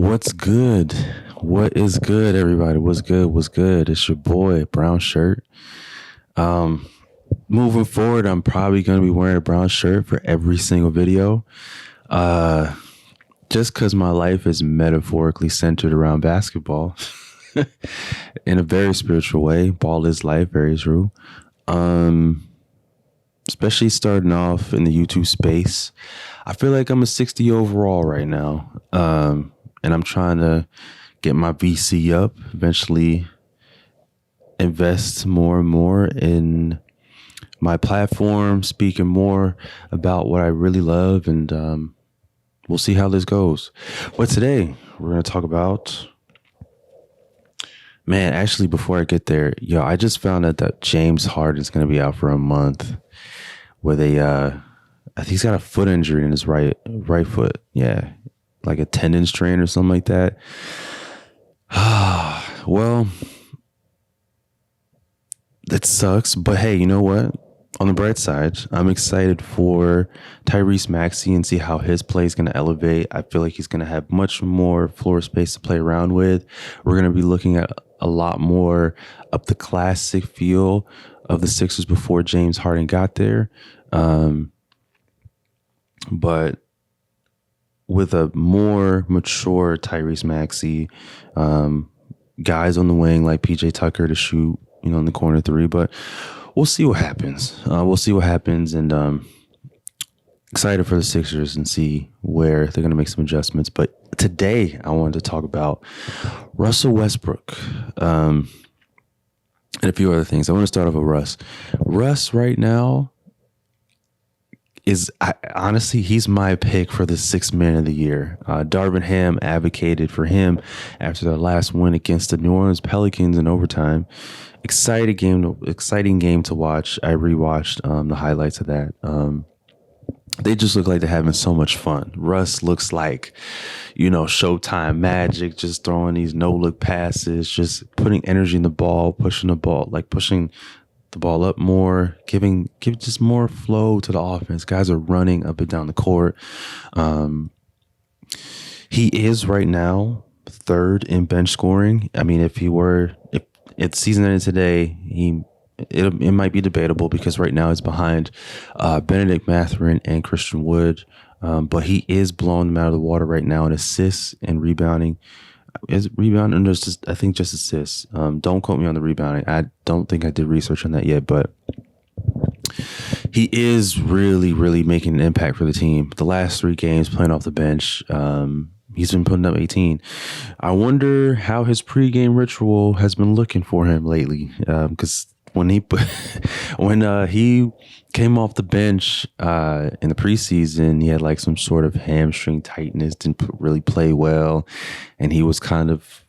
What's good? What is good, everybody? What's good? What's good? It's your boy, Brown Shirt. Moving forward, I'm probably going to be wearing a brown shirt for every single video. Just because my life is metaphorically centered around basketball in a very spiritual way. Ball is life, very true. Especially starting off in the YouTube space. I feel like I'm a 60 overall right now. And I'm trying to get my VC up, eventually invest more and more in my platform, speaking more about what I really love, and we'll see how this goes. But today we're going to talk about, actually before I get there, I just found out that James Harden's going to be out for a month with I think he's got a foot injury in his right foot. Yeah. Like a tendon strain or something like that. Well, it sucks, but hey, you know what? On the bright side, I'm excited for Tyrese Maxey and see how his play is going to elevate. I feel like he's going to have much more floor space to play around with. We're going to be looking at a lot more of the classic feel of the Sixers before James Harden got there. But with a more mature Tyrese Maxey, guys on the wing like PJ Tucker to shoot, in the corner three. But we'll see what happens. And excited for the Sixers and see where they're going to make some adjustments. But today I wanted to talk about Russell Westbrook and a few other things. I want to start off with Russ. Russ right now honestly, he's my pick for the sixth man of the year. Darvin Ham advocated for him after their last win against the New Orleans Pelicans in overtime. Exciting game to watch. I rewatched the highlights of that. They just look like they're having so much fun. Russ looks like, Showtime magic, just throwing these no-look passes, just putting energy in the ball, pushing the ball up more, give just more flow to the offense. Guys are running up and down the court. He is right now third in bench scoring. I mean, if it's season ended today, it might be debatable because right now he's behind Benedict Mathurin and Christian Wood. But he is blowing them out of the water right now in assists and rebounding. Is rebounding I think just assists. Don't quote me on the rebounding. I don't think I did research on that yet, but he is really, really making an impact for the team. The last 3 games playing off the bench, he's been putting up 18. I wonder how his pregame ritual has been looking for him lately. Because when he came off the bench in the preseason, he had like some sort of hamstring tightness, didn't really play well, and he was kind of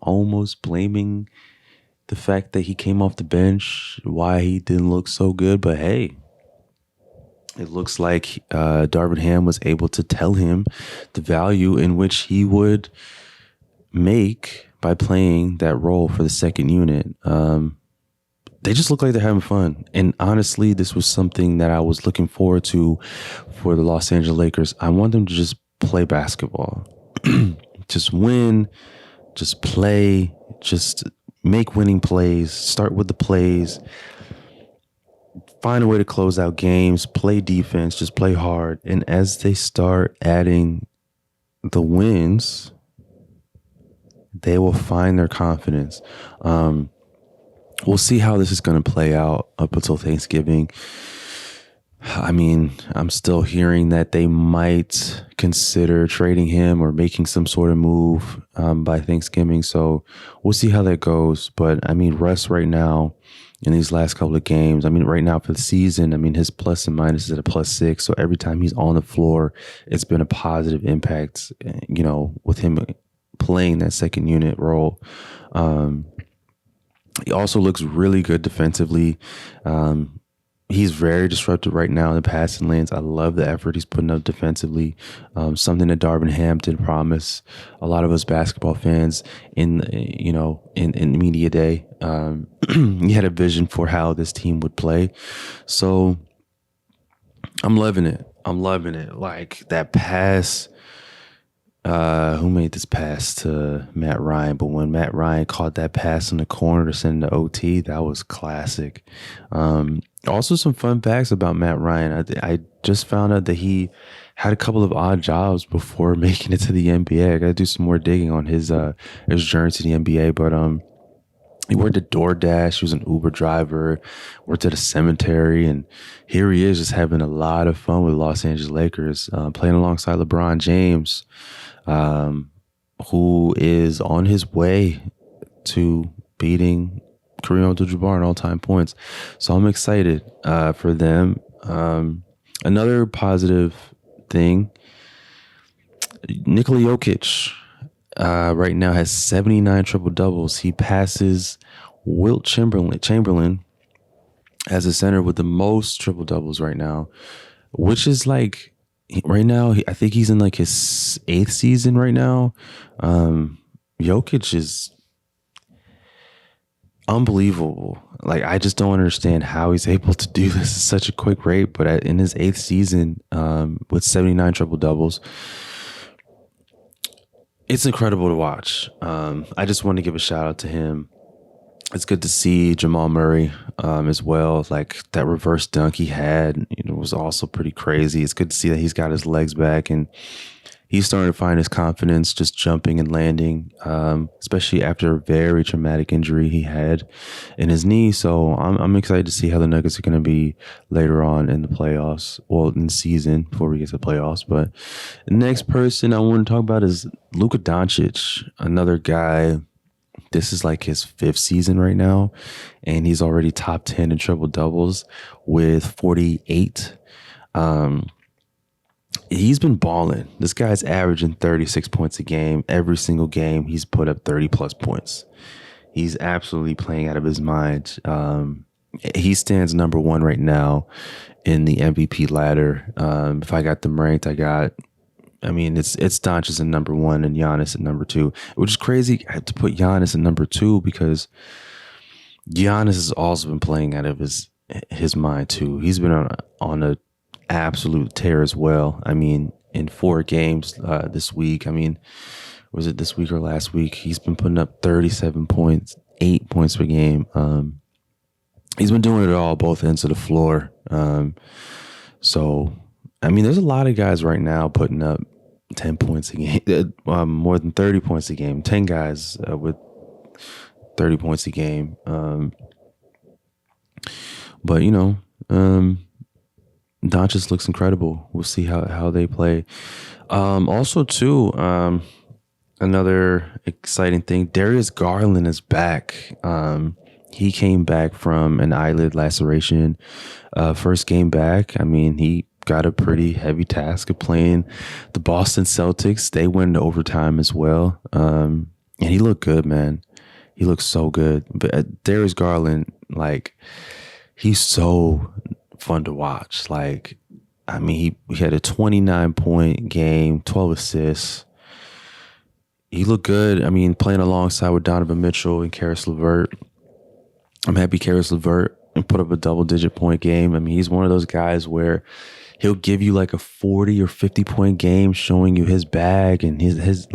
almost blaming the fact that he came off the bench, why he didn't look so good. But hey, it looks like Darvin Ham was able to tell him the value in which he would make by playing that role for the second unit. They just look like they're having fun. And honestly, this was something that I was looking forward to for the Los Angeles Lakers. I want them to just play basketball. Just win, just play, just make winning plays, start with the plays, find a way to close out games, play defense, just play hard. And as they start adding the wins, they will find their confidence. We'll see how this is going to play out up until Thanksgiving. I mean, I'm still hearing that they might consider trading him or making some sort of move by Thanksgiving. So we'll see how that goes. But I mean, Russ right now in these last couple of games, I mean, right now for the season, I mean, his plus and minus is at a +6. So every time he's on the floor, it's been a positive impact, with him playing that second unit role. He also looks really good defensively. He's very disruptive right now in the passing lanes. I love the effort he's putting up defensively. Something that Darvin Ham did promise a lot of us basketball fans in media day. He had a vision for how this team would play. So I'm loving it. Like that pass who made this pass to Matt Ryan, but when Matt Ryan caught that pass in the corner to send the OT, that was classic. Also, some fun facts about Matt Ryan. I just found out that he had a couple of odd jobs before making it to the NBA. I got to do some more digging on his journey to the NBA, but he worked at DoorDash. He was an Uber driver, worked at a cemetery, and here he is just having a lot of fun with Los Angeles Lakers, playing alongside LeBron James, who is on his way to beating Kareem Abdul-Jabbar in all-time points. So I'm excited for them. Another positive thing, Nikola Jokic right now has 79 triple doubles. He passes Wilt Chamberlain as a center with the most triple doubles right now, which is like right now. I think he's in like his 8th season right now. Jokic is unbelievable. Like, I just don't understand how he's able to do this at such a quick rate. But in his 8th season, with 79 triple doubles, it's incredible to watch. I just want to give a shout out to him. It's good to see Jamal Murray as well. Like, that reverse dunk he had, was also pretty crazy. It's good to see that he's got his legs back and he's starting to find his confidence just jumping and landing, especially after a very traumatic injury he had in his knee. So I'm excited to see how the Nuggets are going to be later on in the playoffs, well, in the season before we get to the playoffs. But the next person I want to talk about is Luka Doncic, another guy. This is like his 5th season right now, and he's already top 10 in triple doubles with 48. He's been balling. This guy's averaging 36 points a game. Every single game, he's put up 30 plus points. He's absolutely playing out of his mind. He stands number 1 right now in the MVP ladder. If I got them ranked, it's Doncic at number 1 and Giannis at number 2, which is crazy. I have to put Giannis at number 2 because Giannis has also been playing out of his mind too. He's been on a absolute tear as well. I mean, in 4 games this week, was it this week or last week? He's been putting up 37 points, 8 points per game. He's been doing it all, both ends of the floor. So, there's a lot of guys right now putting up 10 points a game, more than 30 points a game, 10 guys with 30 points a game. But, Doncic looks incredible. We'll see how they play. Also, too, another exciting thing, Darius Garland is back. He came back from an eyelid laceration. First game back, he got a pretty heavy task of playing the Boston Celtics. They went to overtime as well. And he looked good, man. He looked so good. But Darius Garland, he's so fun to watch. He had a 29-point game, 12 assists. He looked good. Playing alongside with Donovan Mitchell and Karis LeVert. I'm happy Karis LeVert put up a double-digit point game. He's one of those guys where he'll give you like a 40 or 50-point game showing you his bag and his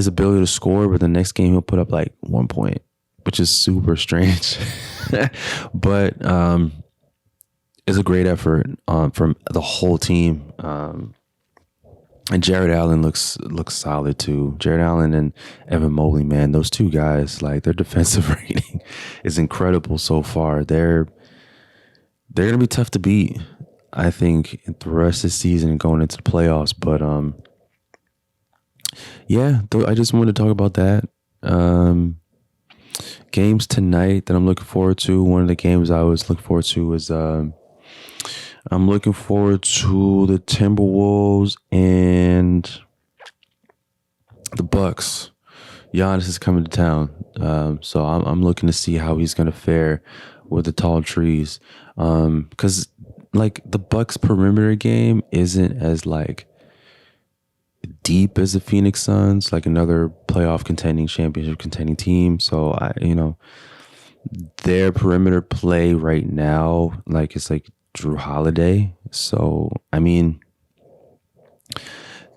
ability to score, but the next game he'll put up like 1 point, which is super strange. But it's a great effort from the whole team. And Jared Allen looks solid too. Jared Allen and Evan Mobley, man, those two guys, their defensive rating is incredible so far. They're gonna be tough to beat, I think, the rest of the season and going into the playoffs. But I just wanted to talk about that. Games tonight that I'm looking forward to. One of the games I always look forward to is I'm looking forward to the Timberwolves and the Bucks. Giannis is coming to town, so I'm looking to see how he's going to fare with the tall trees. Because the Bucks perimeter game isn't as deep as the Phoenix Suns, another playoff contending, championship contending team. So their perimeter play right now, it's Drew Holiday. So,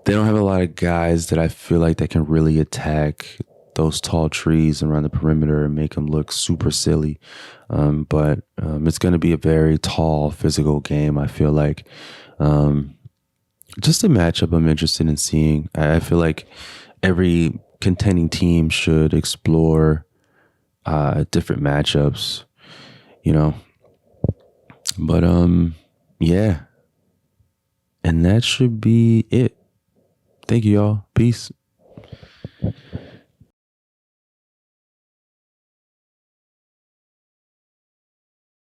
they don't have a lot of guys that I feel like that can really attack those tall trees around the perimeter and make them look super silly. But it's going to be a very tall, physical game. I feel like just a matchup I'm interested in seeing. I feel like every contending team should explore different matchups, you know. But yeah, and that should be it. Thank you, y'all. Peace.